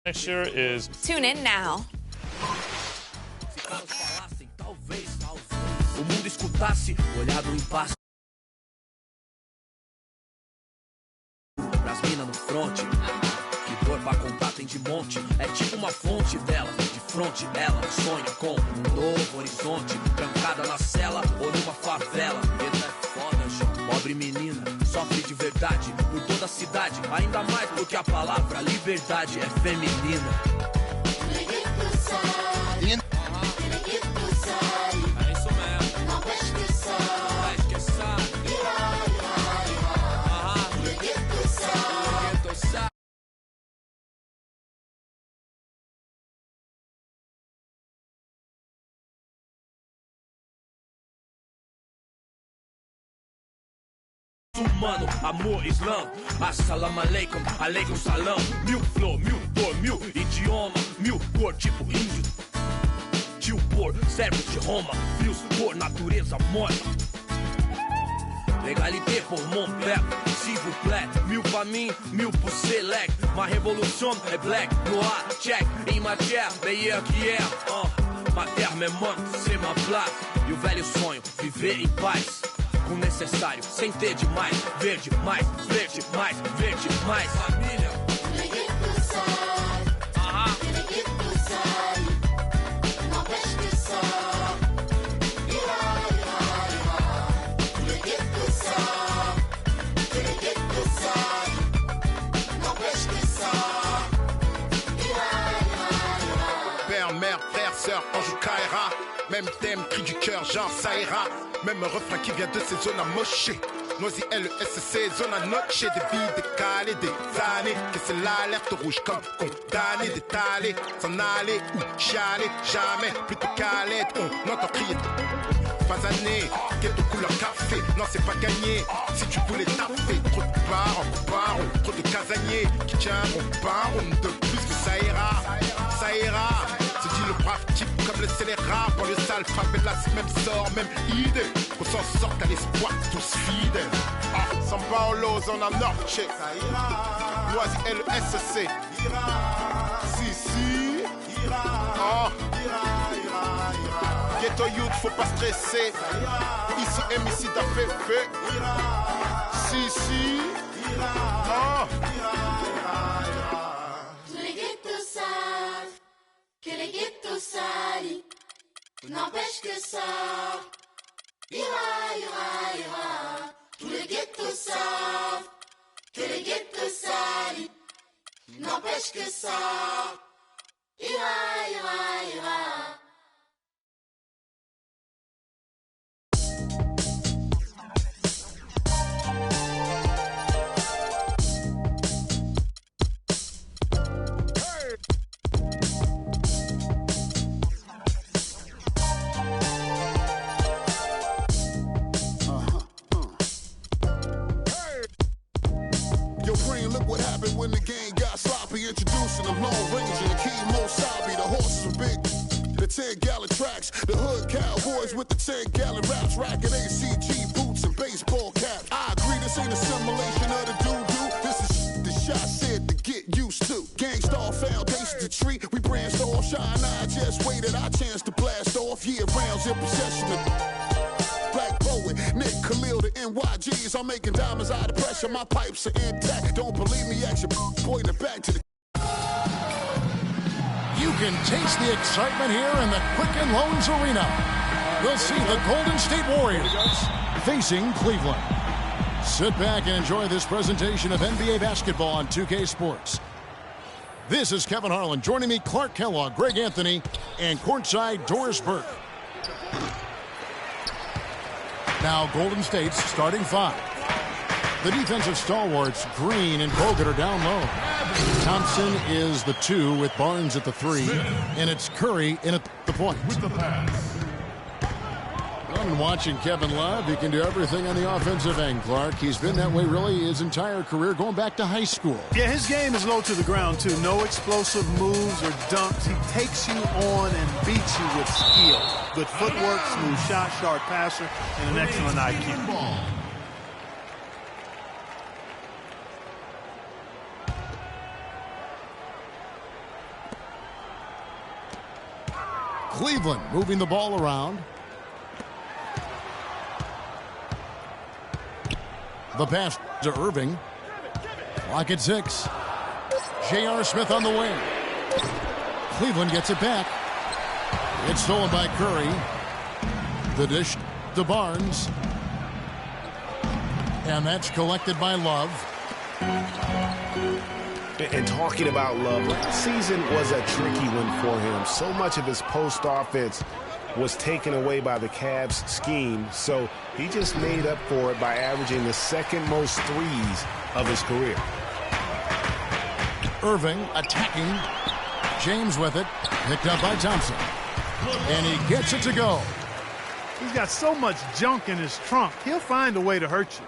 SaLiSSuRe is... Tune in now. O mundo escutasse, olhado no impasse. Pras minas no fronte, que dor pra contar tem de monte. É tipo uma fonte dela, de fronte ela sonha com um novo horizonte. Trancada na cela ou numa favela. Eita, é foda, gente. Pobre menina, sofre de verdade por toda a cidade. Ainda mais porque a palavra liberdade é feminina. Humano, amor, islã, assalamu alaikum, alaikum salam. Mil flor, mil dor, mil idioma, mil cor, tipo índio. Tio por, servos de Roma, fios por natureza morta. Legalité pour mon père, s'il vous plaît. Mil pra mim, mil pour select. Ma révolution est black, noir, check. Em matière, meilleur qu'hier. Ma terre me manque, c'est ma place. E o velho sonho, viver em paz. Com o necessário, sem ter demais. Verde, mais, verde, mais, verde, mais. Família. Père, mère, frère, sœur, ange ou Kaira. Même thème, cri du cœur, genre ça ira. Même refrain qui vient de ces zones amochées. Noisy LSC, zone à noche. Des vies décalées, des années. Que c'est l'alerte rouge comme condamné, d'étaler. S'en aller ou chialer, jamais. Plutôt qu'à l'aide, on entend crier. Pas année, ghetto couleur café. Non, c'est pas gagné. Si tu voulais taper, trop de barons, trop de casaniers qui tiendront pas rond de plus que ça ira. Ça ira. Se dit le brave type comme le scélérat. Pour le sale, frappé de la même sort, même idée. Qu'on s'en sorte à l'espoir, tous fidèles. San Paolo, zone à Norche. Ça ira. Noisy LSC. Si. Oh. Ghetto youth, faut pas stresser. Ici, ici, t'as fait. Si. Oh. Tous les ghettos savent que les ghettos salis n'empêche que ça ira. Tous les ghettos savent que les ghettos salis n'empêche que ça ira. Look what happened when the game got sloppy. Introducing the Lone Ranger, the Kimo Sabi. The horses were big, the 10-gallon tracks. The hood cowboys with the 10-gallon raps. Rocking ACG boots and baseball caps. I agree, this ain't a simulation of the doo-doo. This is the shot said to get used to. Gangstar foundation to treat. We branched off, shine. I just waited our chance to blast off. Year rounds in possession of Black Poet, Nick Khalil, the NYGs. I'm making diamonds out of pressure. My pipes are intact. Don't believe me? Ask your boy in the back to the. You can taste the excitement here in the Quicken Loans Arena. We'll see the Golden State Warriors facing Cleveland. Sit back and enjoy this presentation of NBA basketball on 2K Sports. This is Kevin Harlan. Joining me, Clark Kellogg, Greg Anthony, and courtside Doris Burke. Now Golden State's starting five. The defensive stalwarts, Green and Bogut, are down low. Thompson is the 2 with Barnes at the 3. And it's Curry in at the point. I'm watching Kevin Love. He can do everything on the offensive end, Clark. He's been that way really his entire career, going back to high school. Yeah, his game is low to the ground, too. No explosive moves or dunks. He takes you on and beats you with skill. Good footwork, smooth shot, sharp passer, and an excellent IQ. Cleveland moving the ball around. The pass to Irving. Clock at 6. J.R. Smith on the wing. Cleveland gets it back. It's stolen by Curry. The dish to Barnes. And that's collected by Love. And talking about Love, last season was a tricky one for him. So much of his post offense was taken away by the Cavs scheme, so he just made up for it by averaging the second most threes of his career. Irving attacking. James with it. Picked up by Thompson. And he gets it to go. He's got so much junk in his trunk. He'll find a way to hurt you.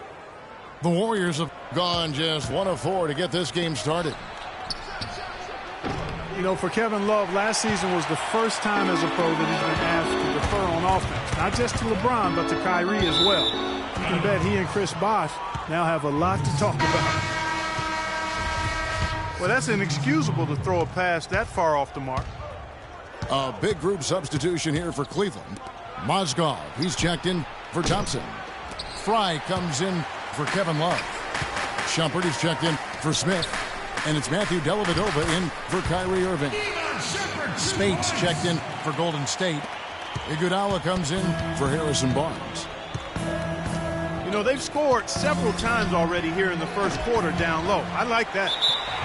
The Warriors have gone just 1 of 4 to get this game started. You know, for Kevin Love, last season was the first time as a pro that he's been asked to defer on offense. Not just to LeBron, but to Kyrie as well. You can bet he and Chris Bosh now have a lot to talk about. Well, that's inexcusable to throw a pass that far off the mark. A big group substitution here for Cleveland. Mozgov, he's checked in for Thompson. Fry comes in for Kevin Love. Shumpert is checked in for Smith. And it's Matthew Dellavedova in for Kyrie Irving. Spates checked in for Golden State. Iguodala comes in for Harrison Barnes. You know, they've scored several times already here in the first quarter down low. I like that.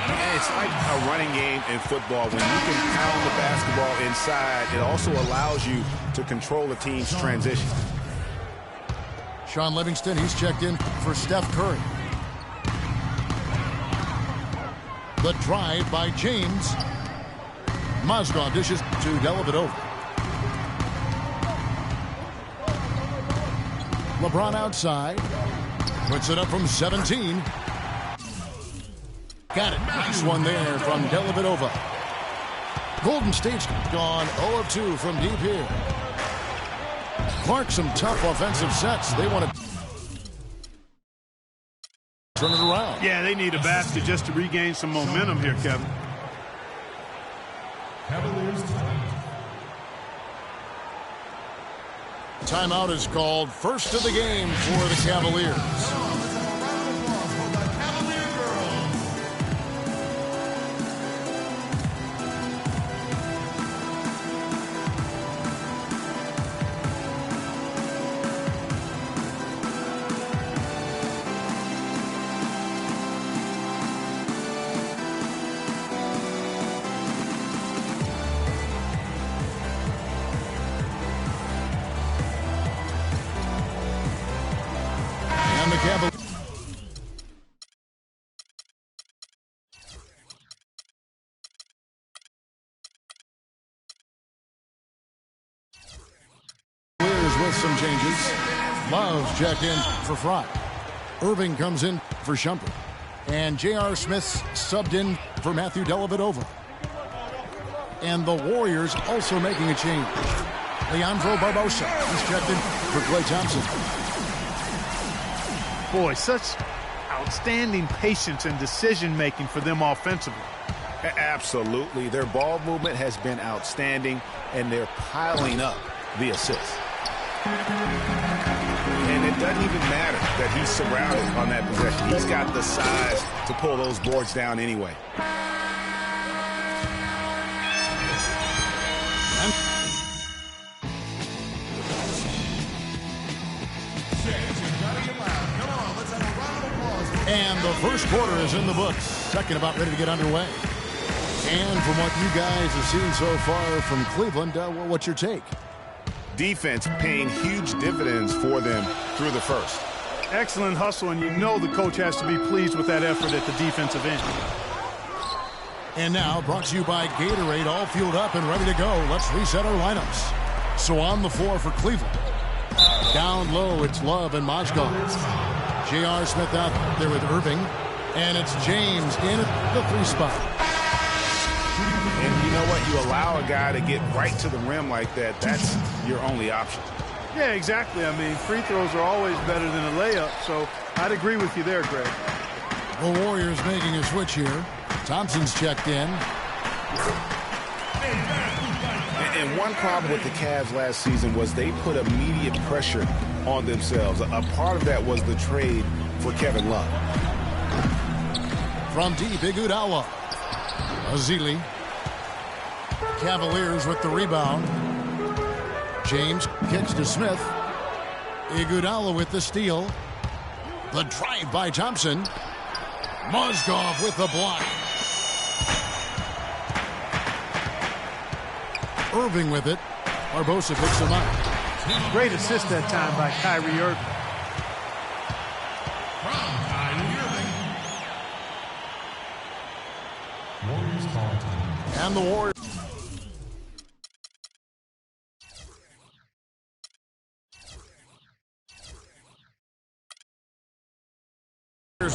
And it's like a running game in football. When you can pound the basketball inside, it also allows you to control the team's transition. Sean Livingston, he's checked in for Steph Curry. The drive by James. Mozgov dishes to Dellavedova. LeBron outside. Puts it up from 17. Got it. Nice one there from Dellavedova. Golden State's gone 0 of 2 from deep here. Clark, some tough offensive sets. They want to turn it around. Yeah, they need a basket just to regain some momentum here, Kevin. Timeout is called. First of the game for the Cavaliers. With some changes. Love's checked in for Fry. Irving comes in for Shumpert. And J.R. Smith's subbed in for Matthew Dellavedova. And the Warriors also making a change. Leandro Barbosa is checked in for Klay Thompson. Boy, such outstanding patience and decision-making for them offensively. Absolutely. Their ball movement has been outstanding, and they're piling up the assists. And it doesn't even matter that he's surrounded on that possession. He's got the size to pull those boards down anyway. And the first quarter is in the books. Second about ready to get underway. And from what you guys have seen so far from Cleveland, what's your take? Defense paying huge dividends for them through the first. Excellent hustle, and you know the coach has to be pleased with that effort at the defensive end. And now, brought to you by Gatorade, all fueled up and ready to go. Let's reset our lineups. So on the floor for Cleveland. Down low, it's Love and Mozgov. J.R. Smith out there with Irving. And it's James in at the 3 spot. And you know what? You allow a guy to get right to the rim like that, that's your only option. Yeah, exactly. I mean, free throws are always better than a layup, so I'd agree with you there, Greg. The Warriors making a switch here. Thompson's checked in. And And one problem with the Cavs last season was they put immediate pressure on themselves. A part of that was the trade for Kevin Love. From deep, Iguodala. Azili. Cavaliers with the rebound. James kicks to Smith. Iguodala with the steal. The drive by Thompson. Mozgov with the block. Irving with it. Barbosa picks him up. Great assist that time by Kyrie Irving. And the Warriors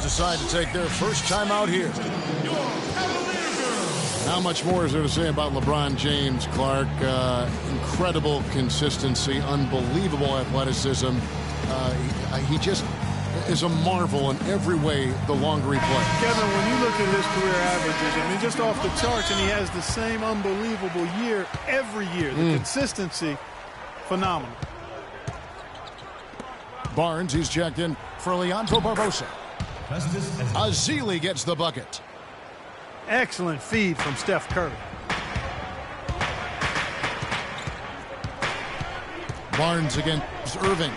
decide to take their first time out here. Not much more is there to say about LeBron James, Clark. Incredible consistency, unbelievable athleticism. He just is a marvel in every way the longer he plays. Kevin, when you look at his career averages, I mean, just off the charts, and he has the same unbelievable year every year. The consistency, phenomenal. Barnes, he's checked in for Leandro Barbosa. Azili gets the bucket. Excellent feed from Steph Curry. Barnes against Irving.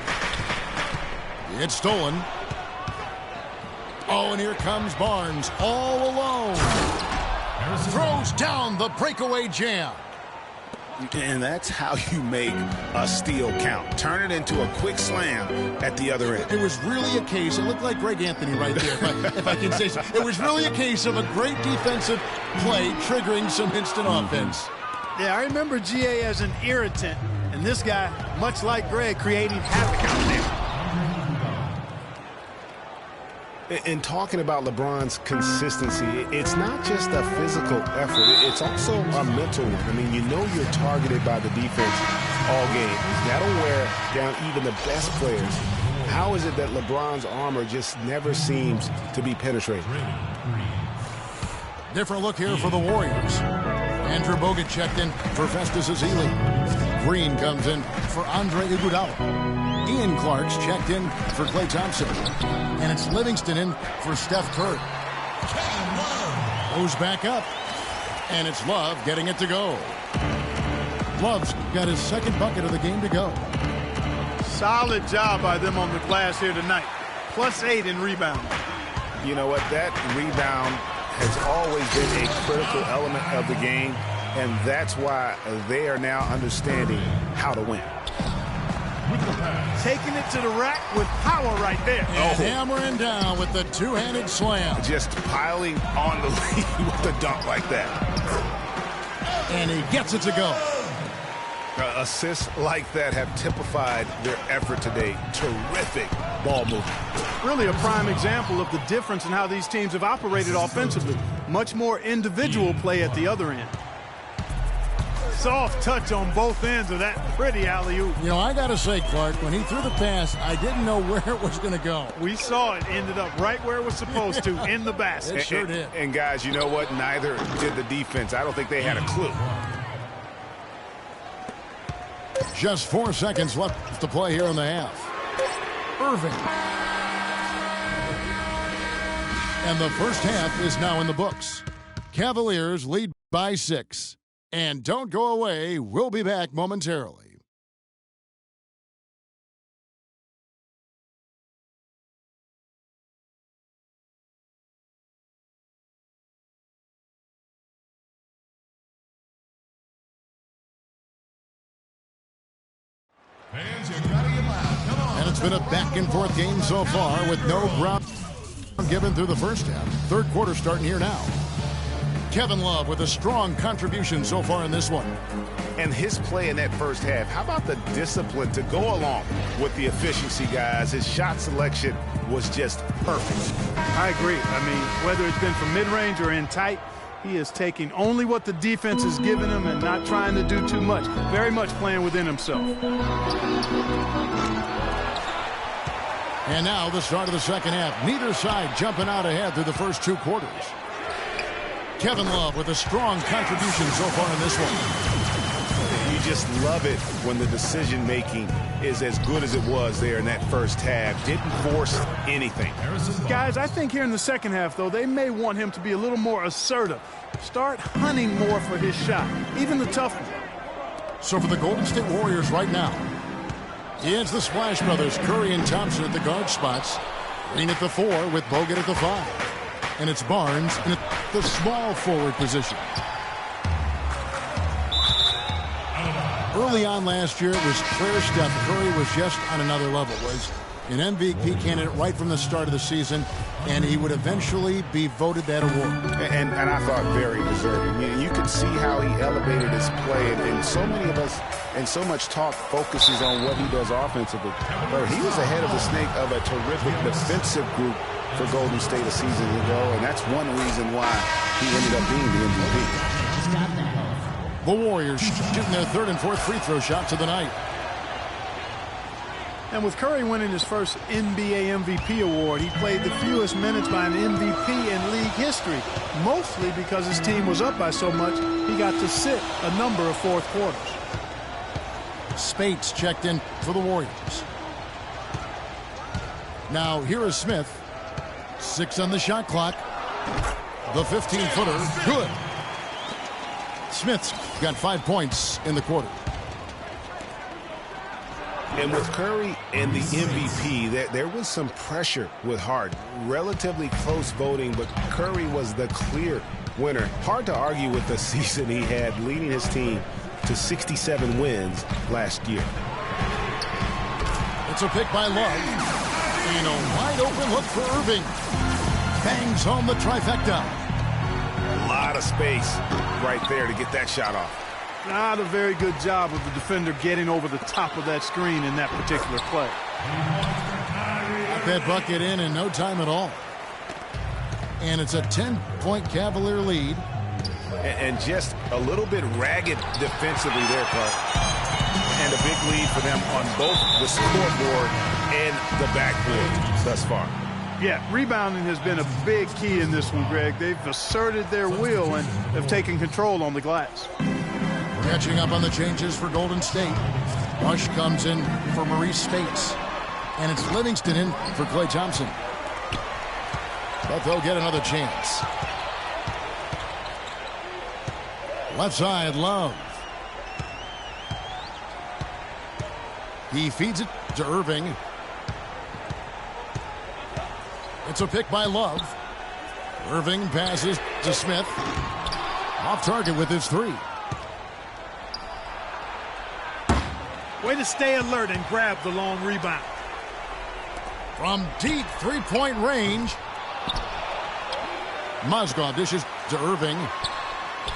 It's stolen. Oh, and here comes Barnes all alone. Throws down the breakaway jam. And that's how you make a steal count. Turn it into a quick slam at the other end. It was really a case, it looked like Greg Anthony right there, if I can say so. It was really a case of a great defensive play triggering some instant offense. Yeah, I remember GA as an irritant, and this guy, much like Greg, creating havoc out there. In talking about LeBron's consistency, it's not just a physical effort. It's also a mental one. I mean, you know you're targeted by the defense all game. That'll wear down even the best players. How is it that LeBron's armor just never seems to be penetrated? Different look here for the Warriors. Andrew Bogut checked in for Festus Ezeli. Green comes in for Andre Iguodala. Ian Clark's checked in for Klay Thompson. And it's Livingston in for Steph Curry. Goes back up. And it's Love getting it to go. Love's got his second bucket of the game to go. Solid job by them on the glass here tonight. +8 in rebounding. You know what? That rebound has always been a critical element of the game, and that's why they are now understanding how to win. Taking it to the rack with power right there. And hammering down with the two-handed slam. Just piling on the lead with a dunk like that. And he gets it to go. Assists like that have typified their effort today. Terrific ball movement. Really a prime example of the difference in how these teams have operated offensively. Much more individual play at the other end. Soft touch on both ends of that pretty alley-oop. You know, I got to say, Clark, when he threw the pass, I didn't know where it was going to go. We saw it ended up right where it was supposed to, in the basket. It sure did. And guys, you know what? Neither did the defense. I don't think they had a clue. Just 4 seconds left to play here in the half. Irving. And the first half is now in the books. Cavaliers lead by 6. And don't go away. We'll be back momentarily. Fans, you gotta get loud. Come on. And it's been a back-and-forth game so far with no ground given through the first half. Third quarter starting here now. Kevin Love with a strong contribution so far in this one. And his play in that first half, how about the discipline to go along with the efficiency, guys? His shot selection was just perfect. I agree. I mean, whether it's been from mid-range or in tight, he is taking only what the defense is giving him and not trying to do too much. Very much playing within himself. And now the start of the second half. Neither side jumping out ahead through the first 2 quarters. Kevin Love with a strong contribution so far in this one. He just love it when the decision-making is as good as it was there in that first half. Didn't force anything. Guys, I think here in the second half, though, they may want him to be a little more assertive. Start hunting more for his shot, even the tough one. So for the Golden State Warriors right now, it's the Splash Brothers, Curry and Thompson at the guard spots. Green at the 4 with Bogut at the 5. And it's Barnes in the small forward position. Early on last year, it was clear Steph Curry was just on another level. Was an MVP candidate right from the start of the season, and he would eventually be voted that award. And I thought very deserving. I mean, you could see how he elevated his play, and so many of us and so much talk focuses on what he does offensively. But he was ahead of the snake of a terrific defensive group for Golden State a season ago, and that's one reason why he ended up being the MVP. The Warriors shooting their third and fourth free throw shots of the night. And with Curry winning his first NBA MVP award, he played the fewest minutes by an MVP in league history, mostly because his team was up by so much he got to sit a number of fourth quarters. Spates checked in for the Warriors. Now here is Smith. 6 on the shot clock. The 15-footer, good. Smith's got 5 points in the quarter. And with Curry and the MVP, there was some pressure with Harden. Relatively close voting, but Curry was the clear winner. Hard to argue with the season he had, leading his team to 67 wins last year. It's a pick by Love. And a wide open look for Irving. Bangs home the trifecta. A lot of space right there to get that shot off. Not a very good job of the defender getting over the top of that screen in that particular play. Got that bucket in no time at all. And it's a 10-point Cavalier lead. And just a little bit ragged defensively there, Clark. And a big lead for them on both the scoreboard and the backboard thus far. Yeah, rebounding has been a big key in this one, Greg. They've asserted their will and have taken control on the glass. Catching up on the changes for Golden State. Rush comes in for Maurice Spates. And it's Livingston in for Klay Thompson. But they'll get another chance. Left side, Love. He feeds it to Irving. It's a pick by Love. Irving passes to Smith. Off target with his 3. Way to stay alert and grab the long rebound. From deep three-point range. Mozgov dishes to Irving.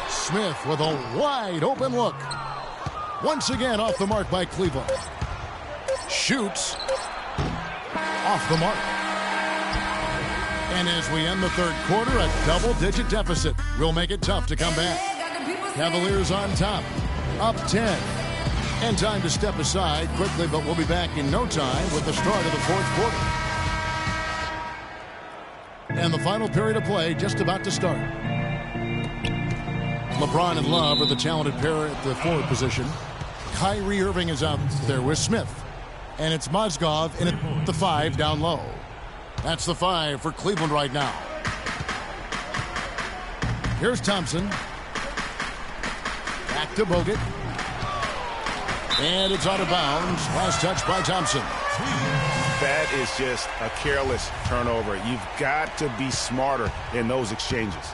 Smith with a wide open look. Once again off the mark by Cleveland. Shoots. Off the mark. And as we end the third quarter, a double-digit deficit will make it tough to come back. Cavaliers on top. Up 10. And time to step aside quickly, but we'll be back in no time with the start of the fourth quarter. And the final period of play just about to start. LeBron and Love are the talented pair at the forward position. Kyrie Irving is out there with Smith. And it's Mozgov in at the 5 down low. That's the 5 for Cleveland right now. Here's Thompson. Back to Bogut. And it's out of bounds. Last touch by Thompson. That is just a careless turnover. You've got to be smarter in those exchanges.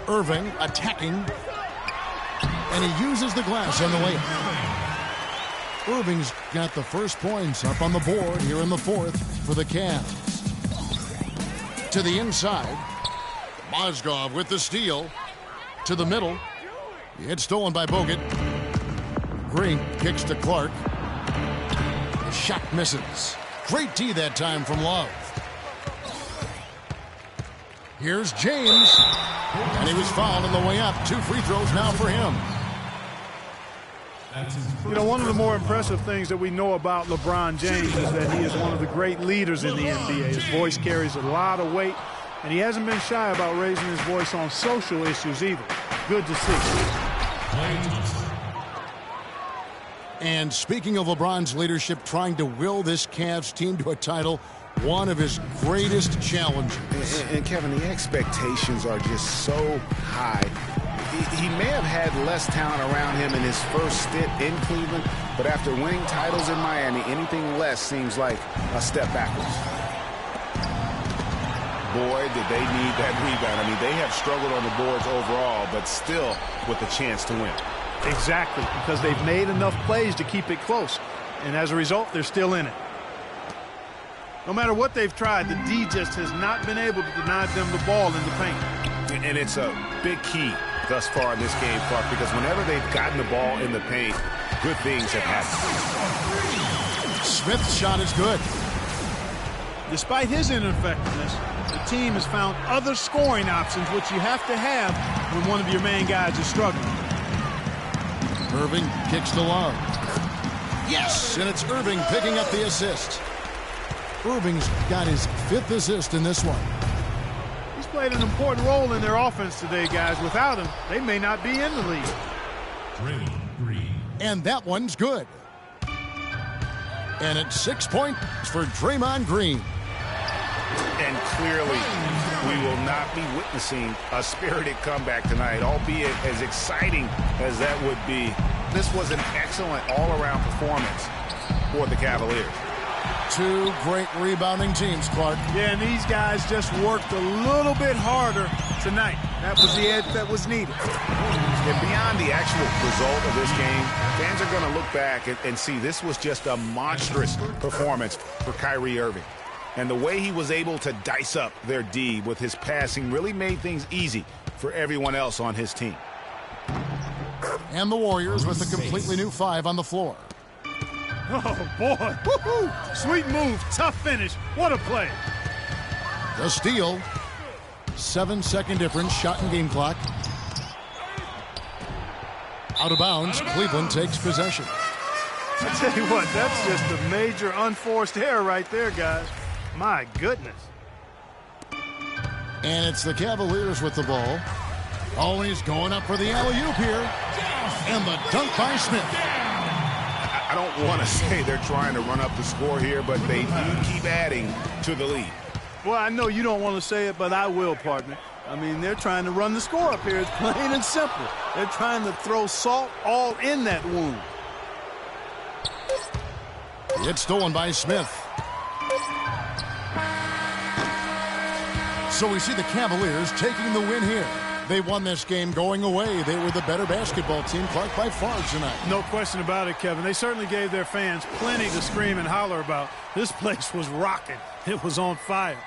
Irving attacking. And he uses the glass on the layup. Irving's got the first points up on the board here in the fourth for the Cavs. To the inside. Mozgov with the steal. To the middle. It's stolen by Bogut. Green kicks to Clark. The shot misses. Great D that time from Love. Here's James. And he was fouled on the way up. 2 free throws now for him. You know, one of the more impressive things that we know about LeBron James is that he is one of the great leaders in the NBA. His voice carries a lot of weight, and he hasn't been shy about raising his voice on social issues either. Good to see. And speaking of LeBron's leadership, trying to will this Cavs team to a title, one of his greatest challenges. And Kevin, the expectations are just so high. He may have had less talent around him in his first stint in Cleveland, but after winning titles in Miami, anything less seems like a step backwards. Boy, did they need that rebound. I mean, they have struggled on the boards overall, but still with a chance to win. Exactly, because they've made enough plays to keep it close. And as a result, they're still in it. No matter what they've tried, the D just has not been able to deny them the ball in the paint. And it's a big key thus far in this game, Clark, because whenever they've gotten the ball in the paint, good things have happened. Smith's shot is good. Despite his ineffectiveness, the team has found other scoring options, which you have to have when one of your main guys is struggling. Irving kicks to Love. Yes, and it's Irving picking up the assist. Irving's got his 5th assist in this one. He's played an important role in their offense today, guys. Without him, they may not be in the league. And that one's good. And it's 6 points for Draymond Green. And clearly, we will not be witnessing a spirited comeback tonight, albeit as exciting as that would be. This was an excellent all-around performance for the Cavaliers. Two great rebounding teams, Clark. Yeah, and these guys just worked a little bit harder tonight. That was the edge that was needed. And beyond the actual result of this game, fans are going to look back and see this was just a monstrous performance for Kyrie Irving. And the way he was able to dice up their D with his passing really made things easy for everyone else on his team. And the Warriors with a completely new 5 on the floor. Oh, boy. Woo-hoo. Sweet move. Tough finish. What a play. The steal. 7-second difference. Shot and game clock. Out of bounds. Cleveland takes possession. I tell you what, that's just a major unforced error right there, guys. My goodness. And it's the Cavaliers with the ball. Always going up for the alley-oop here. And the dunk by Smith. I don't want to say they're trying to run up the score here, but they do keep adding to the lead. Well, I know you don't want to say it, but I will, partner. I mean, they're trying to run the score up here. It's plain and simple. They're trying to throw salt all in that wound. It's stolen by Smith. So we see the Cavaliers taking the win here. They won this game going away. They were the better basketball team, Clark, by far tonight. No question about it, Kevin. They certainly gave their fans plenty to scream and holler about. This place was rocking. It was on fire.